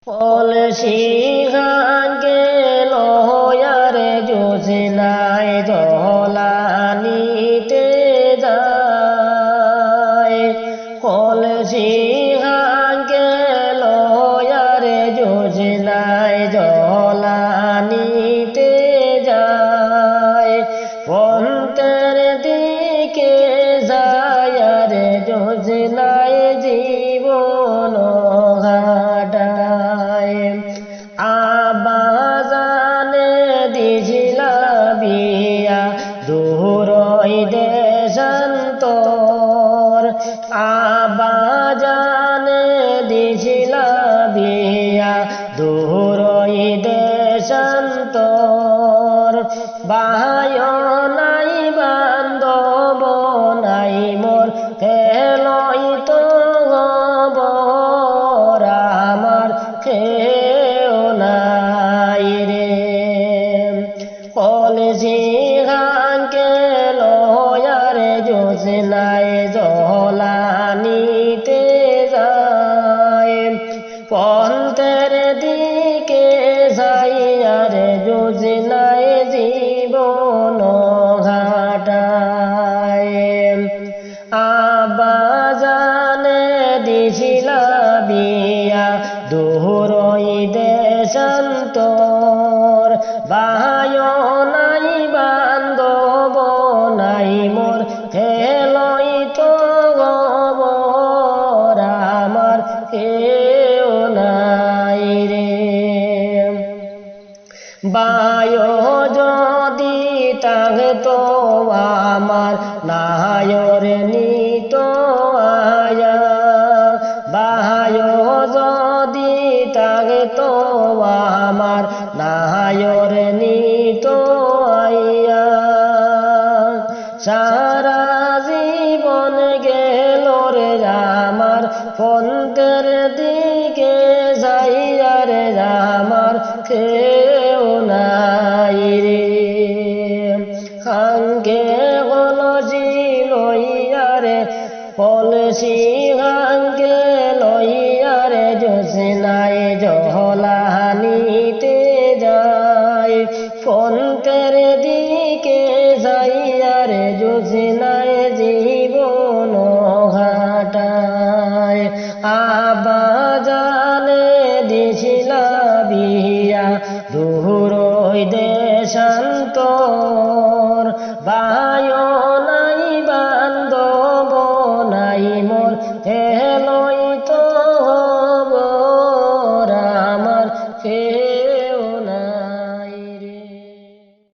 কলসি গাঙ্গে লয়ারে যোজনায় জলানিতে যায়। কলসি গাঙ্গে লয়ারে যোজনায় জলানিতে যায়। পন্থের দিকে যায় রে যোজনায় জীবন ঘাটায়। আব্বা জানে দিছিলা বিয়া দূরই দেশান্তর। আব্বা জানে দিছিলা বিয়া দূরই দেশান্তর। ভাই নাই বান্ধব নাই মোর কেলই তো খবর আমার কেউ নাই রে। কলসি গাঙ্গে লয়ারে যোজনায় জলানিতে যায়। পন্থের দিকে যাইয়া রে যোজনায় জীবন ঘাটায়। আব্বা জানে দিছিলা বিয়া দূরই দেশান্তর। ভাই নাই বান্ধব নাই মোর কেলই তো খবর আমার কেউ নাই রে। বায় যদি থাকতো আমার নায়র নিত আয়া। বায় যদি থাকতো আমার নায়র নিত আইয়া। সারা জীবন গেল রে আমার পন্থের দিকে যাইয়া রে আমার কেউ নাই রে। গাঙ্গে কলসি লইয়া রে কলসি গাঙ্গে লইয়া রে যোজনায় জলা